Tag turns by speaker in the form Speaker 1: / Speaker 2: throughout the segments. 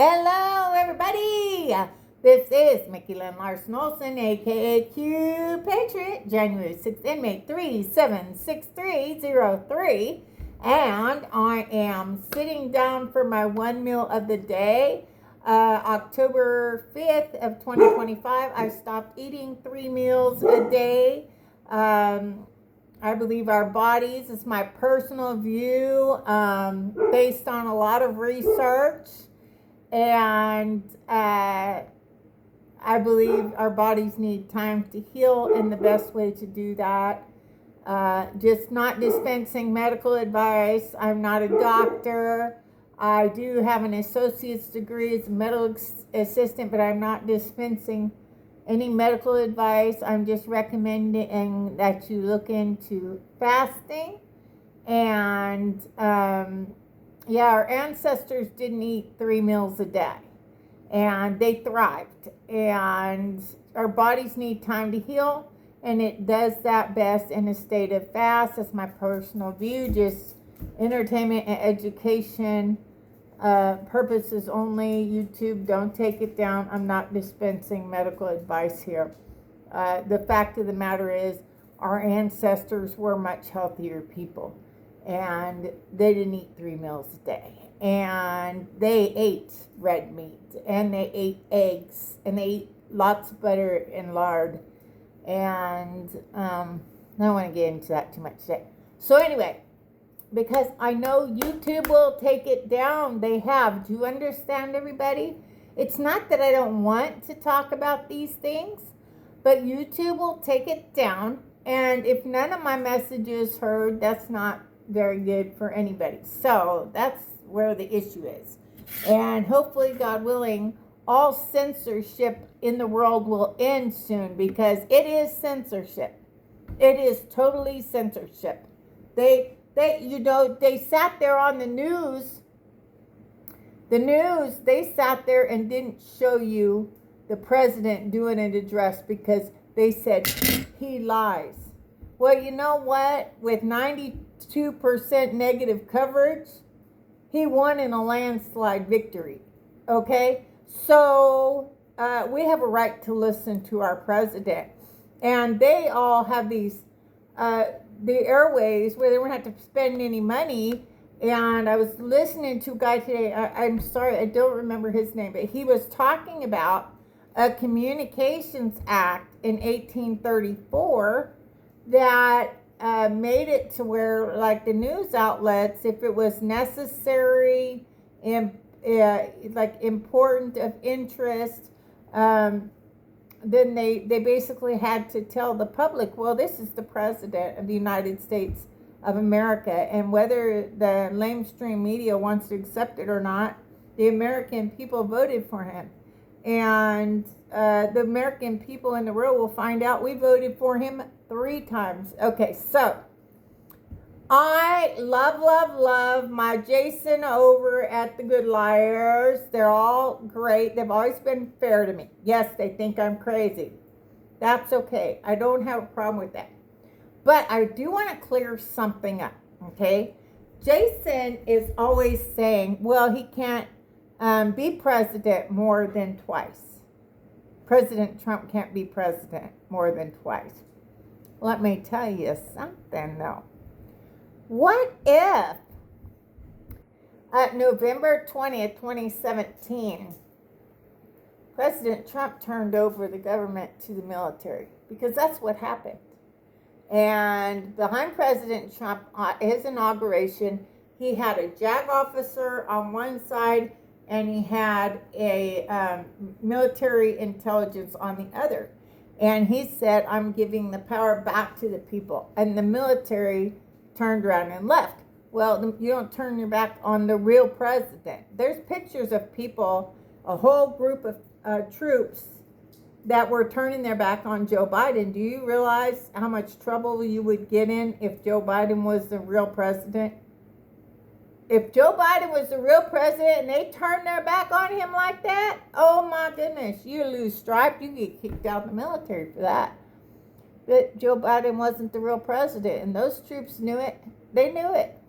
Speaker 1: Hello, everybody. This is Mickey Lynn Larson-Olson, aka Q Patriot, January 6th, inmate 376303. And I am sitting down for my one meal of the day. October 5th of 2025, I stopped eating 3 meals a day. I believe our bodies, it's my personal view, based on a lot of research. And I believe our bodies need time to heal, and the best way to do that, just not dispensing medical advice. I'm not a doctor. I do have an associate's degree as a medical assistant, but I'm not dispensing any medical advice. I'm just recommending that you look into fasting. And yeah, our ancestors didn't eat 3 meals a day, and they thrived. And our bodies need time to heal, and it does that best in a state of fast. That's my personal view. Just entertainment and education purposes only. YouTube, don't take it down. I'm not dispensing medical advice here. The fact of the matter is, our ancestors were much healthier people. And they didn't eat 3 meals a day. And they ate red meat. And they ate eggs. And they ate lots of butter and lard. And I don't want to get into that too much today. So anyway, because I know YouTube will take it down. They have. Do you understand, everybody? It's not that I don't want to talk about these things, but YouTube will take it down. And if none of my messages heard, that's not very good for anybody. So that's where the issue is. And hopefully, God willing, all censorship in the world will end soon, because it is censorship. It is totally censorship. They sat there on the news. They sat there and didn't show you the president doing an address because they said he lies. Well, you know what? With 92% negative coverage, he won in a landslide victory. Okay? So we have a right to listen to our president. And they all have these, the airways where they don't have to spend any money. And I was listening to a guy today, I'm sorry, I don't remember his name, but he was talking about a Communications Act in 1834 that made it to where, like, the news outlets, if it was necessary and like important of interest, then they basically had to tell the public, well, this is the president of the United States of America, and whether the lamestream media wants to accept it or not, the American people voted for him. And the American people in the world will find out we voted for him 3 times. Okay, so I love my Jason over at the Good Liars. They're all great. They've always been fair to me. Yes, they think I'm crazy. That's okay. I don't have a problem with that. But I do want to clear something up, okay? Jason is always saying, well, he can't be president more than twice. President Trump can't be president more than twice. Let me tell you something, though. What if November 20th, 2017, President Trump turned over the government to the military? Because that's what happened. And behind President Trump, his inauguration, he had a JAG officer on one side, and he had a military intelligence on the other. And he said, I'm giving the power back to the people. And the military turned around and left. Well, you don't turn your back on the real president. There's pictures of people, a whole group of troops that were turning their back on Joe Biden. Do you realize how much trouble you would get in if Joe Biden was the real president? If Joe Biden was the real president and they turned their back on him like that, oh my goodness, you lose stripe. You get kicked out of the military for that. But Joe Biden wasn't the real president, and those troops knew it. They knew it.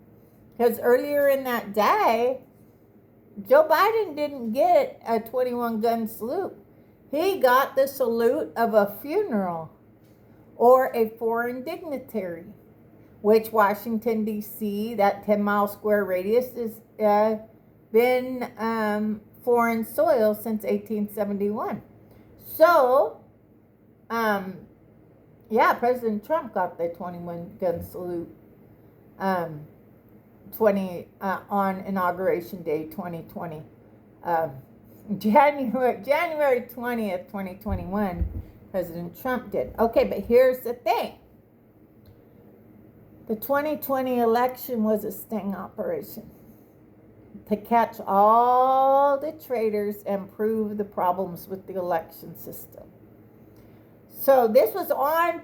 Speaker 1: Because earlier in that day, Joe Biden didn't get a 21 gun salute. He got the salute of a funeral or a foreign dignitary, which Washington, D.C., that 10-mile square radius, has been foreign soil since 1871. So, yeah, President Trump got the 21 gun salute on Inauguration Day 2020. January 20th, 2021, President Trump did. Okay, but here's the thing. The 2020 election was a sting operation to catch all the traitors and prove the problems with the election system. So this was on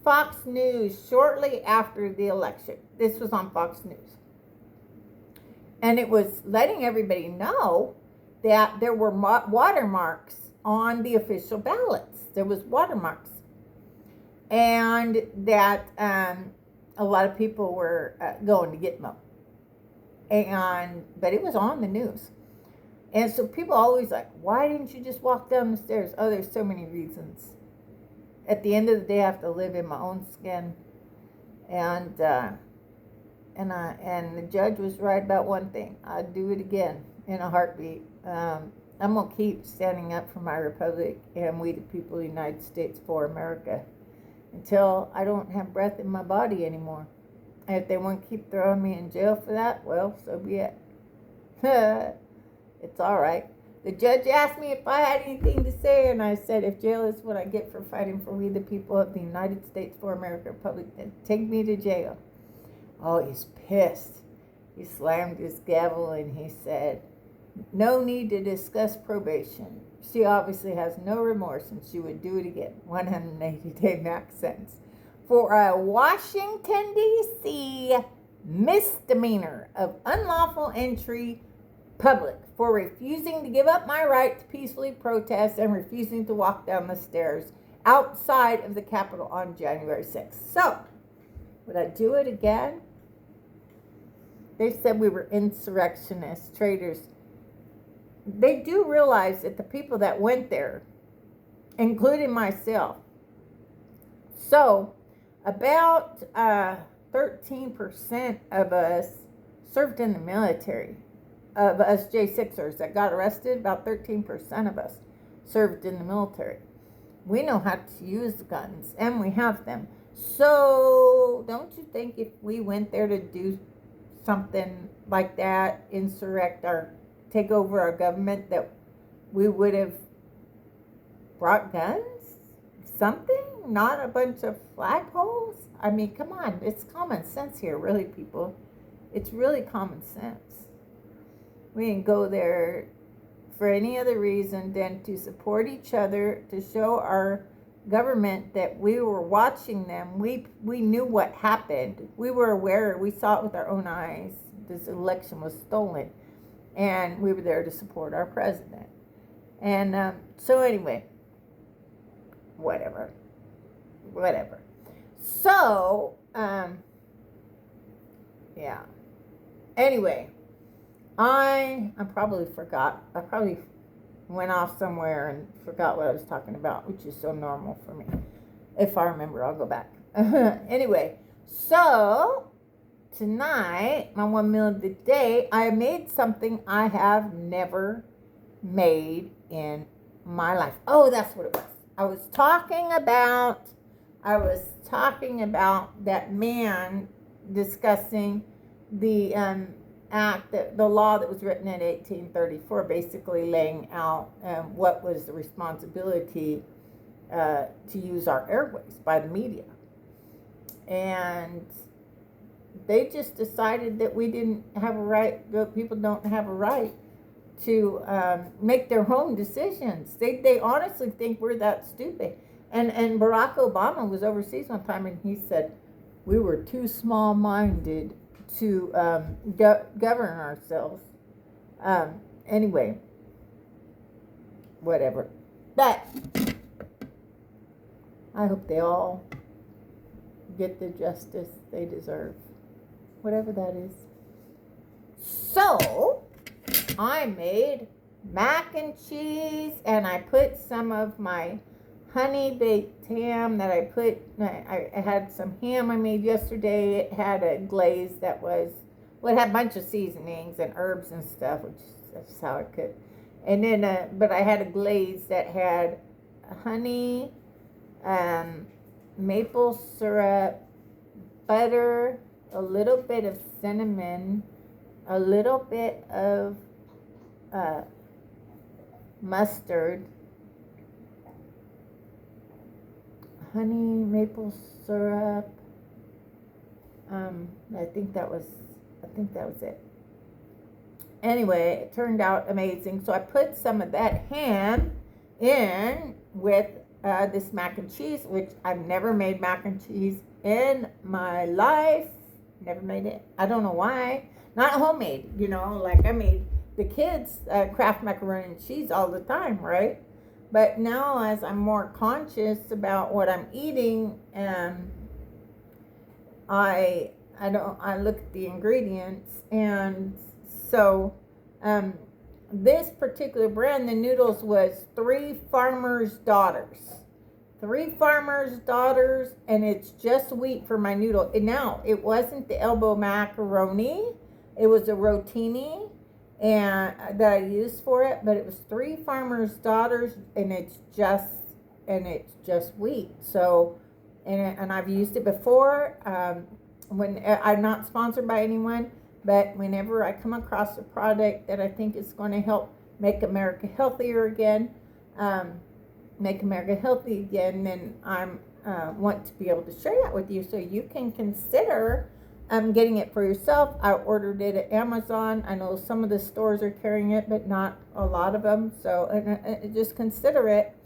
Speaker 1: Fox News shortly after the election. This was on Fox News. And it was letting everybody know that there were watermarks on the official ballots. There was watermarks. And that a lot of people were going to Gitmo. But it was on the news. And so people always like, why didn't you just walk down the stairs? Oh, there's so many reasons. At the end of the day, I have to live in my own skin. And the judge was right about one thing. I'd do it again in a heartbeat. I'm going to keep standing up for my republic and we the people of the United States for America until I don't have breath in my body anymore. And if they want to keep throwing me in jail for that, well, so be it. It's all right. The judge asked me if I had anything to say, and I said, if jail is what I get for fighting for we the people of the United States for America Republic, then take me to jail. Oh, he's pissed. He slammed his gavel and he said, no need to discuss probation. She obviously has no remorse and she would do it again. 180-day max sentence for a Washington, D.C. misdemeanor of unlawful entry public for refusing to give up my right to peacefully protest and refusing to walk down the stairs outside of the Capitol on January 6th. So, would I do it again? They said we were insurrectionists, traitors. They do realize that the people that went there, including myself, so about 13% of us served in the military. Of us J6ers that got arrested, about 13% of us served in the military. We know how to use guns, and we have them. So, don't you think if we went there to do something like that, take over our government, that we would have brought guns? Something? Not a bunch of flagpoles? I mean, come on. It's common sense here, really, people. It's really common sense. We didn't go there for any other reason than to support each other, to show our government that we were watching them. We knew what happened. We were aware. We saw it with our own eyes. This election was stolen. And we were there to support our president. And so anyway, whatever. So, yeah. Anyway. I probably forgot. I probably went off somewhere and forgot what I was talking about, which is so normal for me. If I remember, I'll go back. Anyway, so tonight, my one meal of the day, I made something I have never made in my life. Oh, that's what it was. I was talking about that man discussing the the law that was written in 1834, basically laying out what was the responsibility to use our airways by the media. And they just decided that we didn't have a right, that people don't have a right to make their own decisions. They honestly think we're that stupid. And Barack Obama was overseas one time and he said, we were too small-minded to govern ourselves. Anyway, whatever. But I hope they all get the justice they deserve, whatever that is. So, I made mac and cheese, and I put some of my honey baked ham that I had some ham I made yesterday. It had a glaze that was, well, it had a bunch of seasonings and herbs and stuff, which that's how I could. And then, but I had a glaze that had honey, maple syrup, butter, a little bit of cinnamon, a little bit of mustard, honey, maple syrup. I think that was it. Anyway, it turned out amazing. So I put some of that ham in with this mac and cheese, which I've never made mac and cheese in my life. Never made it. I don't know why. Not homemade, like I made the kids Kraft macaroni and cheese all the time, right? But now, as I'm more conscious about what I'm eating, I look at the ingredients, and so this particular brand, the noodles, was Three Farmers' Daughters. Three Farmers' Daughters, and it's just wheat for my noodle. And now, it wasn't the elbow macaroni. It was a rotini and that I used for it, but it was Three Farmers' Daughters, and it's just wheat. So, and I've used it before. When I'm not sponsored by anyone, but whenever I come across a product that I think is going to help make America healthier again, then I want to be able to share that with you, so you can consider getting it for yourself. I ordered it at Amazon. I know some of the stores are carrying it, but not a lot of them. So just consider it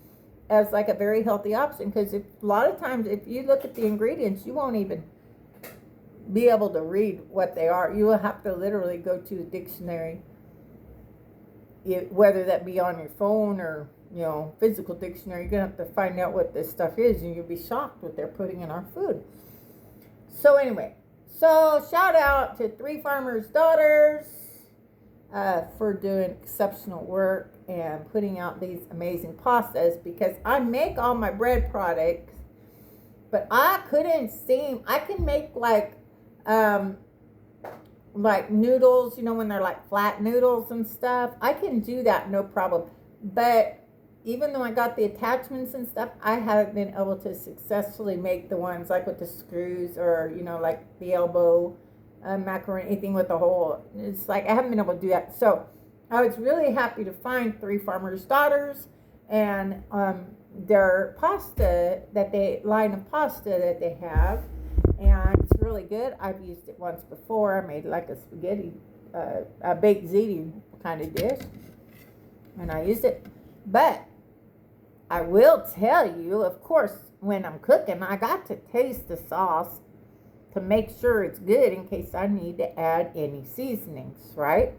Speaker 1: as like a very healthy option, because a lot of times if you look at the ingredients, you won't even be able to read what they are. You will have to literally go to a dictionary, whether that be on your phone or physical dictionary. You're gonna have to find out what this stuff is, and you'll be shocked what they're putting in our food. So anyway, shout out to Three Farmers' Daughters for doing exceptional work and putting out these amazing pastas, because I make all my bread products, but I can make like noodles, when they're like flat noodles and stuff. I can do that, no problem. But even though I got the attachments and stuff, I haven't been able to successfully make the ones like with the screws, or like the elbow macaroni, anything with the hole. It's like I haven't been able to do that. So I was really happy to find Three Farmers' Daughters and their pasta line of pasta that they have, and it's really good. I've used it once before. I made like a spaghetti, a baked ziti kind of dish, and I used it. But I will tell you, of course, when I'm cooking, I got to taste the sauce to make sure it's good in case I need to add any seasonings, right?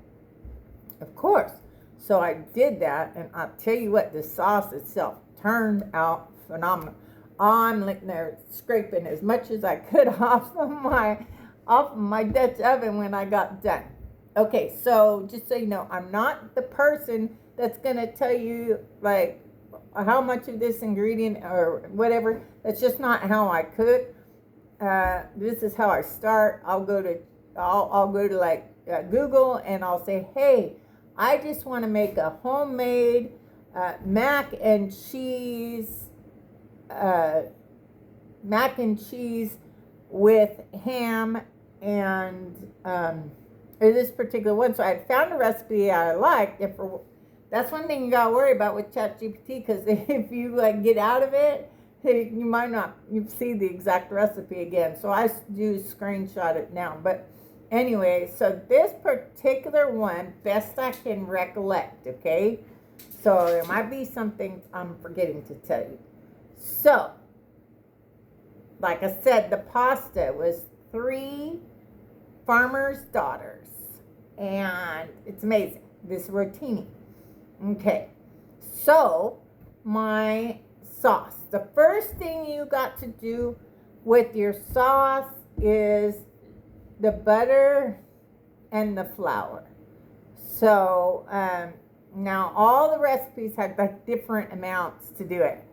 Speaker 1: Of course. So I did that, and I'll tell you what, the sauce itself turned out phenomenal. I'm licking there, scraping as much as I could off of my Dutch oven when I got done. Okay, so just so you know, I'm not the person that's gonna tell you like how much of this ingredient or whatever. That's just not how I cook. This is how I start. I'll go to like Google, and I'll say, hey, I just want to make a homemade mac and cheese with ham and this particular one. So I found a recipe I liked. That's one thing you gotta worry about with ChatGPT, because if you get out of it, you might not see the exact recipe again. So I do screenshot it now. But anyway, so this particular one, best I can recollect, okay? So there might be something I'm forgetting to tell you. So, like I said, the pasta was Three Farmers' Daughters, and it's amazing. This rotini. Okay, so my sauce. The first thing you got to do with your sauce is the butter and the flour. So now all the recipes had like different amounts to do it.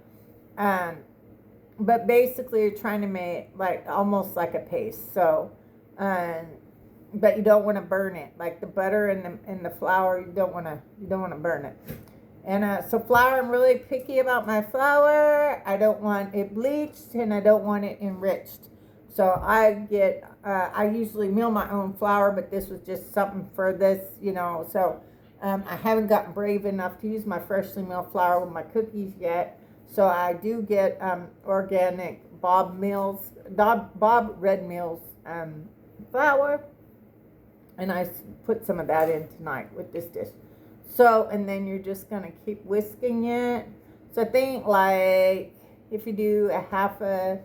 Speaker 1: But basically you're trying to make like almost like a paste. So, but you don't want to burn it. Like the butter and the flour, you don't want to burn it. And so flour, I'm really picky about my flour. I don't want it bleached and I don't want it enriched. So I usually mill my own flour, but this was just something for this, So I haven't gotten brave enough to use my freshly milled flour with my cookies yet. So I do get organic Bob Red Mills flour, and I put some of that in tonight with this dish. So, and then you're just gonna keep whisking it. So I think like if you do a half a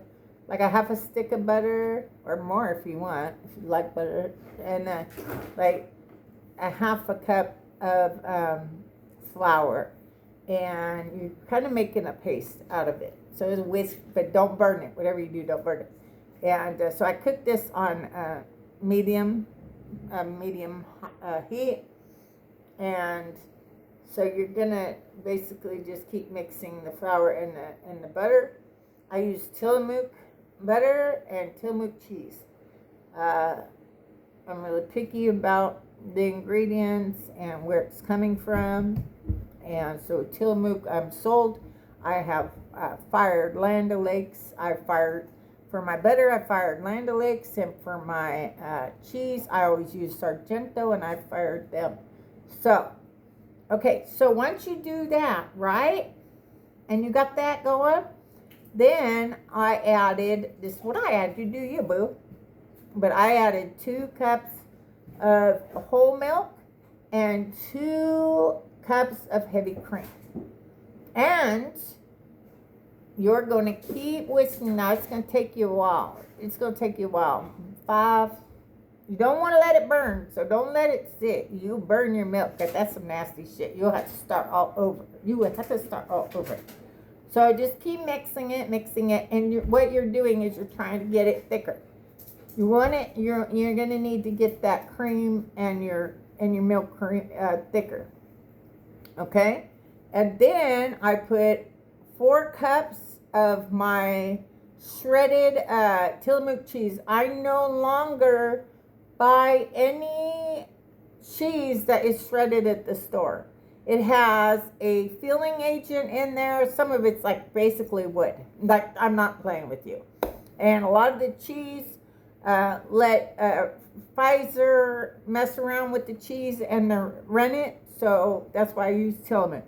Speaker 1: stick of butter or more if you want, if you like butter, and like a half a cup of flour. And you're kind of making a paste out of it. So it's a whisk, but don't burn it. Whatever you do, don't burn it. And so I cooked this on medium heat. And so you're gonna basically just keep mixing the flour and the butter. I use Tillamook butter and Tillamook cheese. I'm really picky about the ingredients and where it's coming from. And so Tillamook, I'm sold. I have fired Land O'Lakes. For my butter, I fired Land O'Lakes, and for my cheese, I always use Sargento, and I fired them. So, okay, so once you do that, right, and you got that going, then I added, this is what I add, you do you, boo, but I added 2 cups of whole milk and 2 cups of heavy cream. And you're going to keep whisking. Now it's going to take you a while. You don't want to let it burn, so don't let it sit. You burn your milk, because that's some nasty shit. You'll have to start all over. So just keep mixing it, and what you're doing is you're trying to get it thicker. You want it. You're going to need to get that cream and your milk cream thicker. Okay, and then I put 4 cups of my shredded Tillamook cheese. I no longer buy any cheese that is shredded at the store. It has a filling agent in there. Some of it's like basically wood. Like, I'm not playing with you. And a lot of the cheese, let Pfizer mess around with the cheese and run it. So that's why I use Tillamook.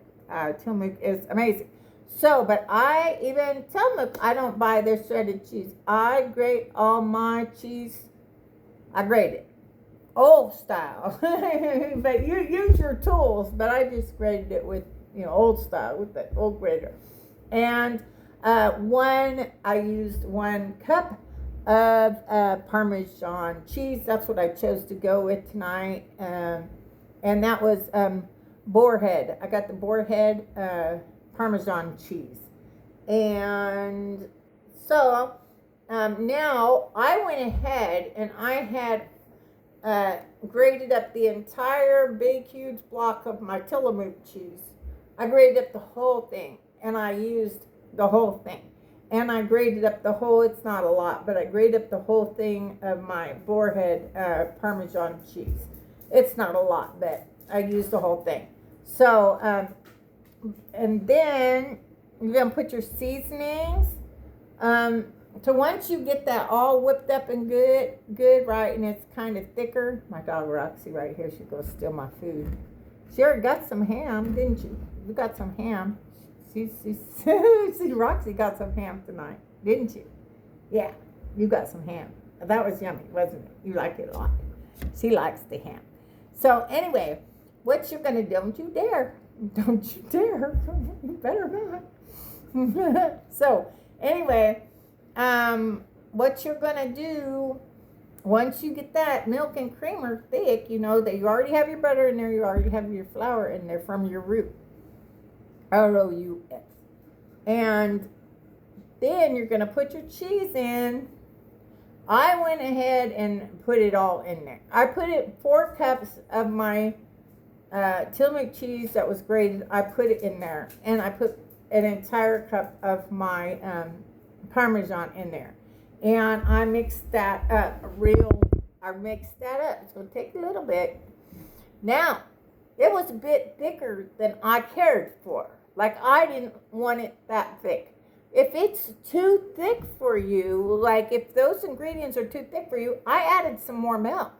Speaker 1: Tillamook is amazing. So, but Tillamook, I don't buy their shredded cheese. I grate all my cheese. I grate it. Old style. But you use your tools, but I just grated it with, old style, with the old grater. And I used 1 cup of Parmesan cheese. That's what I chose to go with tonight. And that was Boarhead. I got the Boarhead Parmesan cheese. And so now I went ahead and I had grated up the entire big, huge block of my Tillamook cheese. I grated up the whole thing, and I used the whole thing. And I grated up the whole, it's not a lot, but I grated up the whole thing of my Boarhead Parmesan cheese. It's not a lot, but I used the whole thing. So, and then you're going to put your seasonings. So once you get that all whipped up and good, right, and it's kind of thicker. My dog Roxy right here, she goes steal my food. She already got some ham, didn't you? You got some ham. See, Roxy got some ham tonight, didn't you? Yeah, you got some ham. That was yummy, wasn't it? You like it a lot. She likes the ham. So anyway, what you're going to, don't you dare. You better not. So anyway, what you're going to do, once you get that milk and creamer thick, that you already have your butter in there, you already have your flour in there from your roux. R-O-U-X. And then you're going to put your cheese in. I went ahead and put it all in there. I put 4 cups of my Tillamook cheese that was grated. I put it in there, and I put an entire cup of my Parmesan in there, and I mixed that up. I mixed that up. It's gonna take a little bit. Now, it was a bit thicker than I cared for. Like, I didn't want it that thick. If it's too thick for you, like if those ingredients are too thick for you, I added some more milk.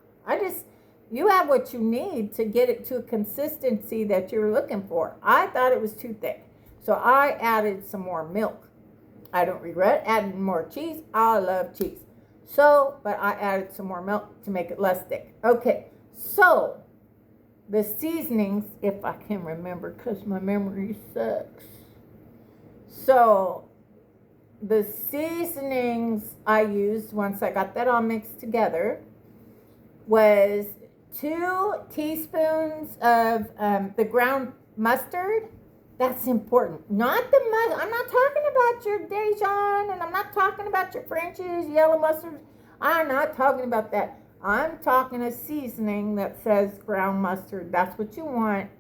Speaker 1: You have what you need to get it to a consistency that you're looking for. I thought it was too thick, so I added some more milk. I don't regret adding more cheese. I love cheese. So, but I added some more milk to make it less thick. Okay, so the seasonings, if I can remember, because my memory sucks. So, the seasonings I used once I got that all mixed together was 2 teaspoons of the ground mustard. That's important. Not the mustard. I'm not talking about your Dijon, and I'm not talking about your French's, yellow mustard. I'm not talking about that. I'm talking a seasoning that says ground mustard. That's what you want,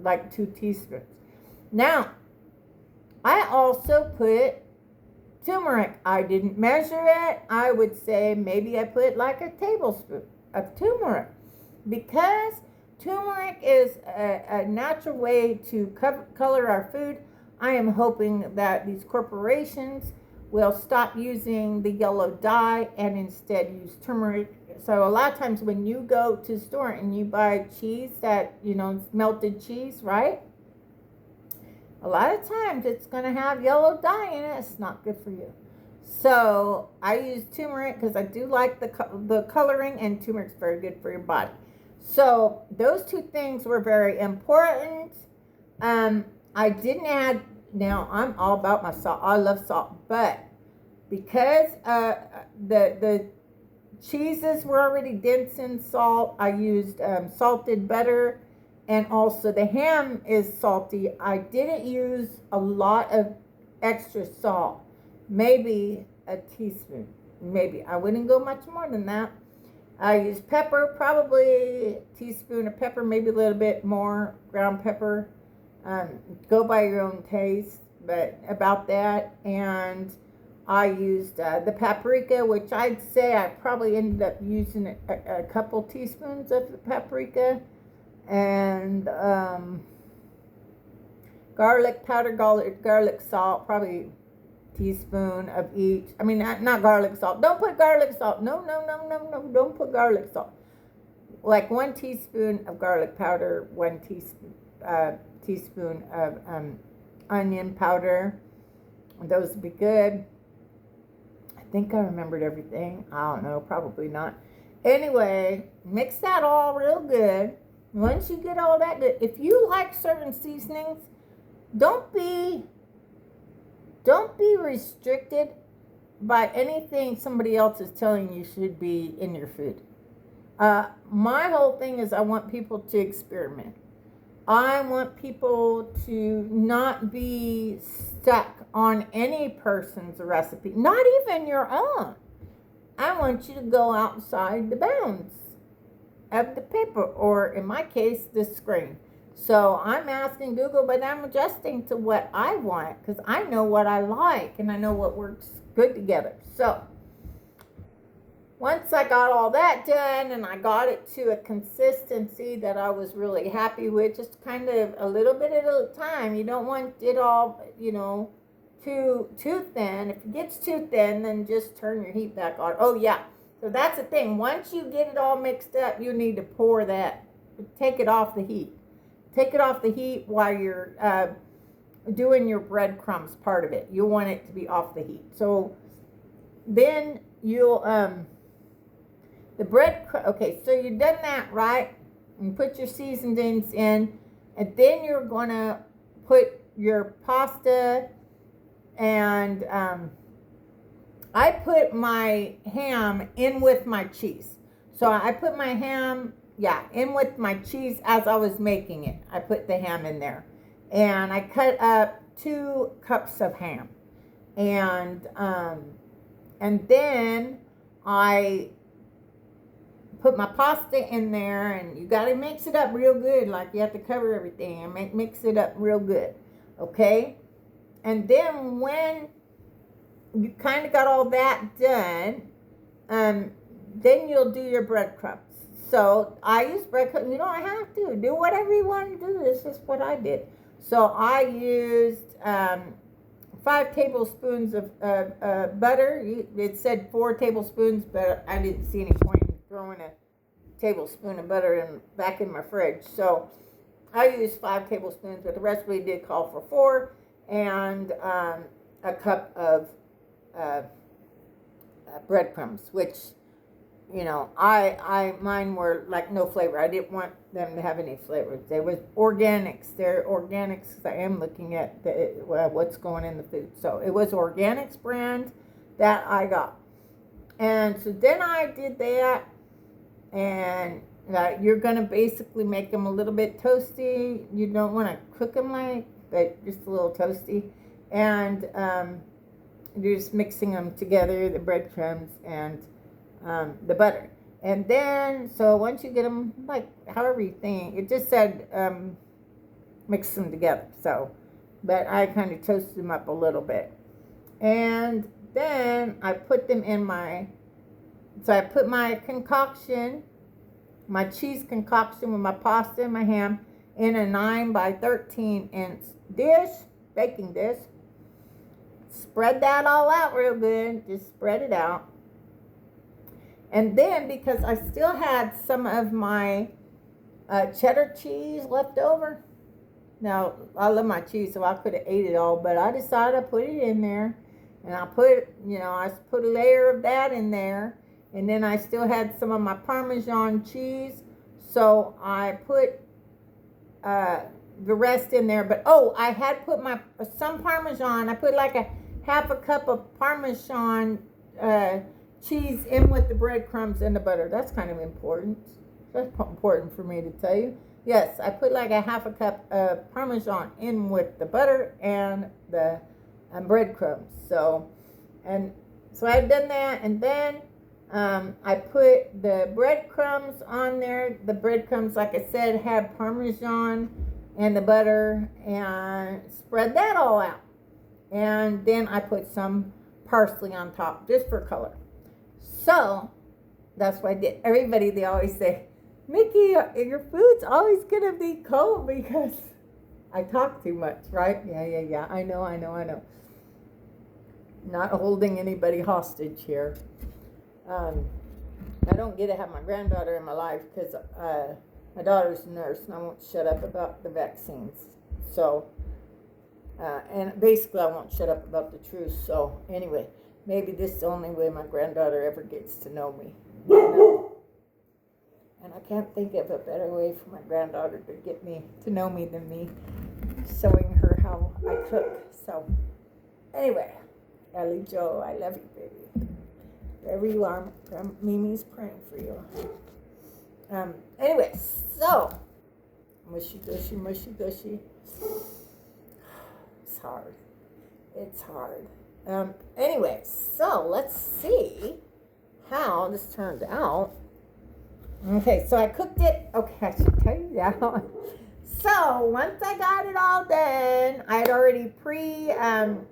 Speaker 1: like 2 teaspoons. Now, I also put turmeric. I didn't measure it. I would say maybe I put like a tablespoon of turmeric, because turmeric is a natural way to color our food. I am hoping that these corporations will stop using the yellow dye and instead use turmeric. So a lot of times when you go to the store and you buy cheese that, melted cheese, right? A lot of times it's going to have yellow dye in it. It's not good for you. So I use turmeric because I do like the coloring, and turmeric's very good for your body. So those 2 things were very important. I didn't add, now I'm all about my salt. I love salt, but because the cheeses were already dense in salt, I used salted butter, and also the ham is salty. I didn't use a lot of extra salt, maybe a teaspoon. Maybe I wouldn't go much more than that. I use pepper, probably a teaspoon of pepper, maybe a little bit more ground pepper. Go by your own taste, but about that. And I used the paprika, which I'd say I probably ended up using a couple teaspoons of the paprika. And garlic powder, garlic salt, probably teaspoon of each. I mean, not garlic salt. Don't put garlic salt. No. Don't put garlic salt. Like 1 teaspoon of garlic powder, 1 teaspoon of onion powder. Those would be good. I think I remembered everything. I don't know. Probably not. Anyway, mix that all real good. Once you get all that good, if you like certain seasonings, don't be restricted by anything somebody else is telling you should be in your food. My whole thing is I want people to experiment. I want people to not be stuck on any person's recipe, not even your own. I want you to go outside the bounds of the paper, or in my case, the screen. So I'm asking Google, but I'm adjusting to what I want, because I know what I like and I know what works good together. So once I got all that done and I got it to a consistency that I was really happy with, just kind of a little bit at a time. You don't want it all, too thin. If it gets too thin, then just turn your heat back on. Oh yeah. So that's the thing. Once you get it all mixed up, you need to pour that. Take it off the heat. Take it off the heat while you're doing your breadcrumbs part of it. You want it to be off the heat. So then you'll, okay, so you've done that, right? You put your seasonings in, and then you're going to put your pasta, and I put my ham in with my cheese. So I put my ham, in with my cheese as I was making it. I put the ham in there. And I cut up 2 cups of ham. And then I put my pasta in there, and you got to mix it up real good. Like you have to cover everything and mix it up real good. Okay? And then when you kind of got all that done, then you'll do your breadcrumbs. So I use breadcrumbs. You don't have to. Do whatever you want to do. This is what I did. So I used 5 tablespoons of butter. It said 4 tablespoons, but I didn't see any point in throwing a tablespoon of butter back in my fridge. So I used 5 tablespoons, but the recipe did call for 4, and a cup of breadcrumbs, which, you know, mine were like no flavor. I didn't want them to have any flavor. They were organics. They're organics. I am looking at what's going in the food. So it was organics brand that I got. And so then I did that, and you're going to basically make them a little bit toasty. You don't want to cook them but just a little toasty. And you're just mixing them together, the breadcrumbs and the butter. And then, so once you get them, like, however you think, it just said mix them together. So, but I kind of toasted them up a little bit. And then I put them in I put my concoction, my cheese concoction with my pasta and my ham in a 9 by 13 inch dish, baking dish. Spread that all out real good. Just spread it out. And then, because I still had some of my cheddar cheese left over. Now, I love my cheese, so I could have ate it all, but I decided to put it in there. And I put a layer of that in there. And then I still had some of my Parmesan cheese. So I put the rest in there. But, I had put some Parmesan. I put like a half a cup of Parmesan cheese in with the breadcrumbs and the butter. That's kind of important. That's important for me to tell you. Yes, I put like a half a cup of Parmesan in with the butter and the breadcrumbs. So I had done that, and then I put the breadcrumbs on there. The breadcrumbs, like I said, had Parmesan and the butter, and spread that all out. And then I put some parsley on top, just for color. So that's what I did. Everybody, they always say, Mickey, your food's always going to be cold because I talk too much, right? Yeah. I know. Not holding anybody hostage here. I don't get to have my granddaughter in my life because my daughter's a nurse, and I won't shut up about the vaccines. So, and basically I won't shut up about the truth. So anyway, maybe this is the only way my granddaughter ever gets to know me. And I can't think of a better way for my granddaughter to get me to know me than me showing her how I cook. So anyway, Ellie Joe, I love you, baby. Wherever you are, Mimi's praying for you. Anyway, so mushy gushy. It's hard. Anyway, so let's see how this turned out. Okay, so I cooked it. Okay, I should tell you that. So once I got it all done, I had already preheated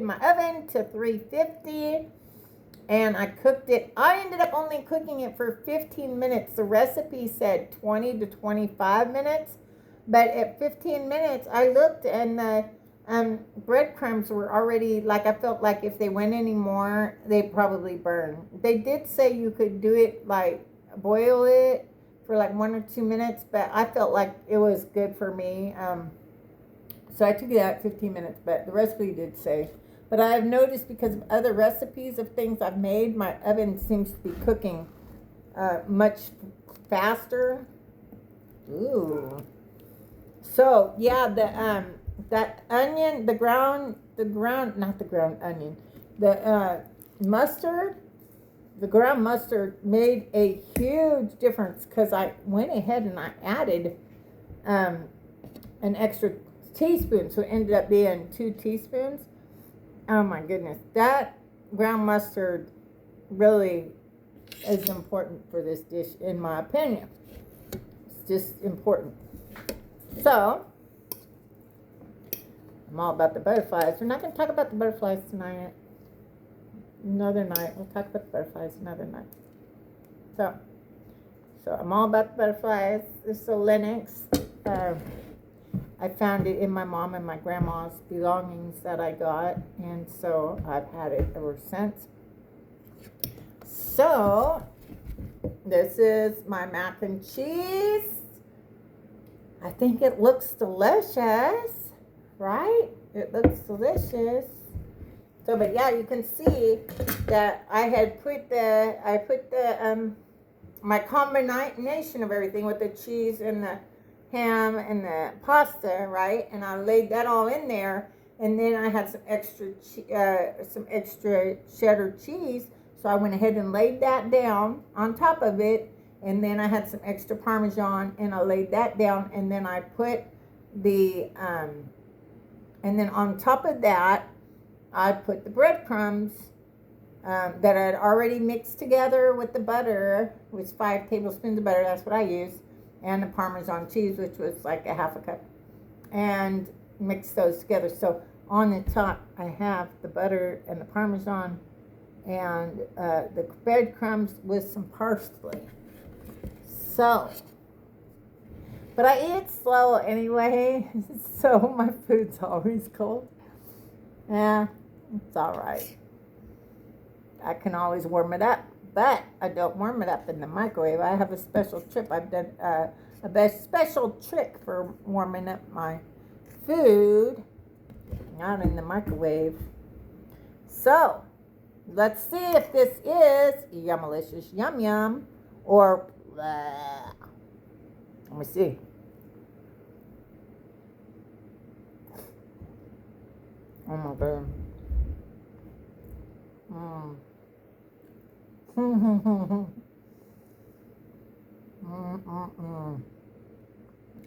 Speaker 1: my oven to 350, and I cooked it. I ended up only cooking it for 15 minutes. The recipe said 20 to 25 minutes, but at 15 minutes, I looked, and the breadcrumbs were already, like, I felt like if they went any more, they'd probably burn. They did say you could do it, like, boil it for like 1 or 2 minutes, but I felt like it was good for me. So I took it out 15 minutes, but the recipe did say. But I have noticed, because of other recipes of things I've made, my oven seems to be cooking much faster. Ooh. So yeah, that onion, the ground mustard made a huge difference, because I went ahead and I added an extra teaspoon, so it ended up being 2 teaspoons. Oh my goodness, that ground mustard really is important for this dish, in my opinion. It's just important. So, I'm all about the butterflies. We're not going to talk about the butterflies tonight. Another night. We'll talk about the butterflies another night. So I'm all about the butterflies. This is a Linux. I found it in my mom and my grandma's belongings that I got, and so I've had it ever since. So, this is my mac and cheese. I think it looks delicious, right? It looks delicious. So, but yeah, you can see that I had put my combination of everything with the cheese and the ham and the pasta, right? And I laid that all in there, and then I had some extra cheddar cheese, so I went ahead and laid that down on top of it, and then I had some extra Parmesan, and I laid that down, and then I put the and then on top of that, I put the breadcrumbs that I had already mixed together with the butter, which 5 tablespoons of butter, that's what I used, and the Parmesan cheese, which was like a half a cup, and mix those together. So on the top, I have the butter and the Parmesan and the breadcrumbs with some parsley. So, but I eat slow anyway, so my food's always cold. Yeah, it's all right. I can always warm it up, but I don't warm it up in the microwave. I have a special trick. I've done a special trick for warming up my food, not in the microwave. So, let's see if this is Yummalicious Yum Yum or blah. Let me see. Oh my God.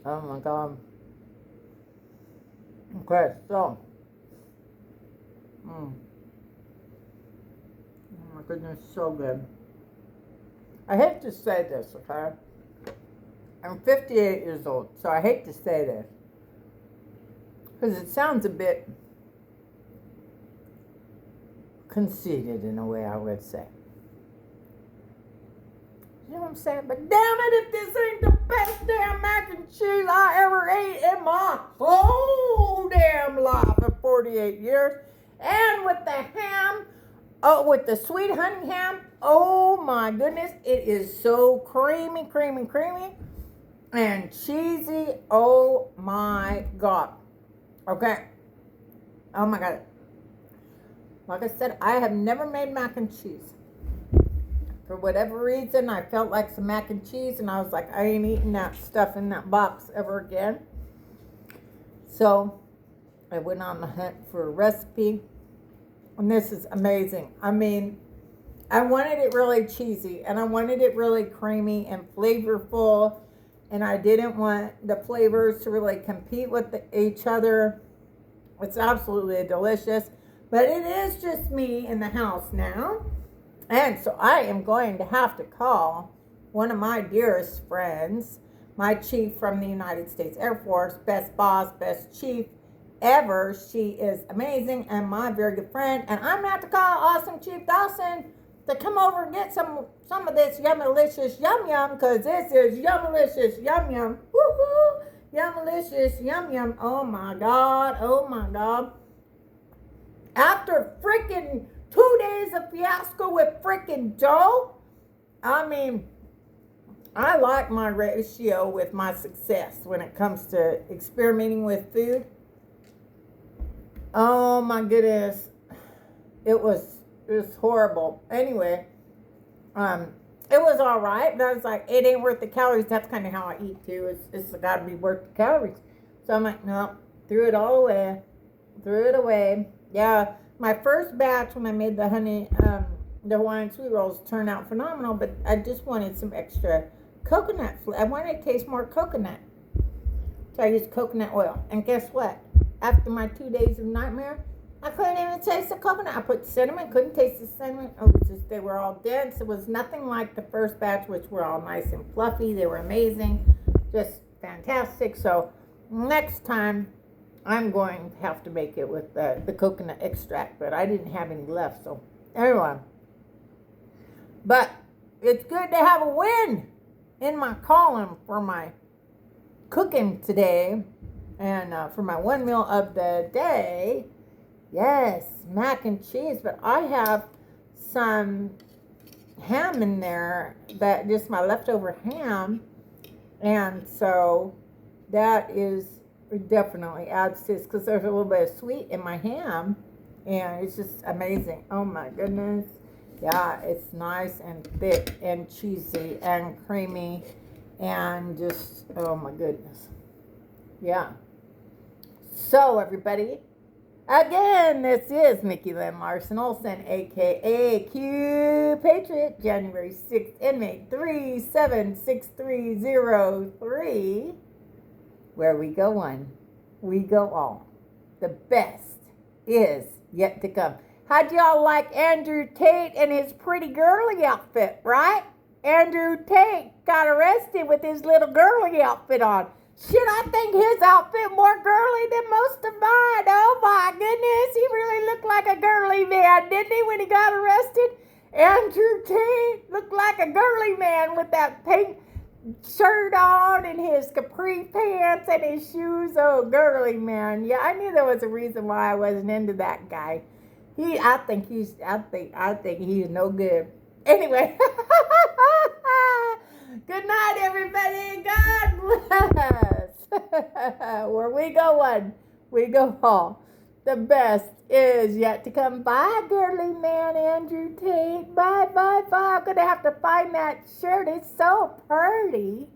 Speaker 1: Oh my God. Okay, so. Oh my goodness, so good. I hate to say this, okay? I'm 58 years old, so I hate to say this. Because it sounds a bit conceited in a way, I would say. You know what I'm saying? But damn it, if this ain't the best damn mac and cheese I ever ate in my whole damn life of 48 years. And with the ham, with the sweet honey ham, oh my goodness, it is so creamy, creamy, creamy, and cheesy. Oh my God. Okay. Oh my God. Like I said, I have never made mac and cheese. For whatever reason, I felt like some mac and cheese, and I was like, I ain't eating that stuff in that box ever again. So, I went on the hunt for a recipe, and this is amazing. I mean, I wanted it really cheesy, and I wanted it really creamy and flavorful, and I didn't want the flavors to really compete with each other. It's absolutely delicious, but it is just me in the house now. And so I am going to have to call one of my dearest friends, my chief from the United States Air Force, best boss, best chief ever. She is amazing and my very good friend. And I'm going to have to call Awesome Chief Dawson to come over and get some of this Yummalicious Yum Yum, because this is Yummalicious Yum Yum. Woohoo! Yummalicious Yum Yum. Oh my God. Oh my God. After freaking 2 days of fiasco with freaking dough. I mean, I like my ratio with my success when it comes to experimenting with food. Oh my goodness. It was horrible. Anyway, it was all right, but I was like, it ain't worth the calories. That's kind of how I eat too. It's got to be worth the calories. So I'm like, no, threw it all away. Threw it away. Yeah. My first batch when I made the the Hawaiian sweet rolls turned out phenomenal, but I just wanted some extra coconut flavor. I wanted to taste more coconut. So I used coconut oil. And guess what? After my 2 days of nightmare, I couldn't even taste the coconut. I put cinnamon, couldn't taste the cinnamon. Oh, it was just, they were all dense. It was nothing like the first batch, which were all nice and fluffy. They were amazing. Just fantastic. So next time, I'm going to have to make it with the coconut extract, but I didn't have any left. So anyway, but it's good to have a win in my column for my cooking today and for my one meal of the day. Yes, mac and cheese, but I have some ham in there, that just my leftover ham, and so that is definitely adds to this because there's a little bit of sweet in my ham, and it's just amazing. Oh my goodness. Yeah, it's nice and thick and cheesy and creamy and just, oh my goodness. Yeah. So everybody, again, this is Mickey Lynn Larson-Olson, aka Q Patriot, January 6th, inmate 376303. Where we go one, we go all. The best is yet to come. How'd y'all like Andrew Tate and his pretty girly outfit, right? Andrew Tate got arrested with his little girly outfit on. Should I think his outfit more girly than most of mine? Oh my goodness, he really looked like a girly man, didn't he, when he got arrested? Andrew Tate looked like a girly man with that pink shirt on and his capri pants and his shoes. Oh, girly man. Yeah, I knew there was a reason why I wasn't into that guy. I think he's no good. Anyway, good night, everybody. God bless. Where we go one, we go all. The best is yet to come. Bye, girly man, Andrew Tate. Bye, bye, bye. I'm going to have to find that shirt. It's so pretty.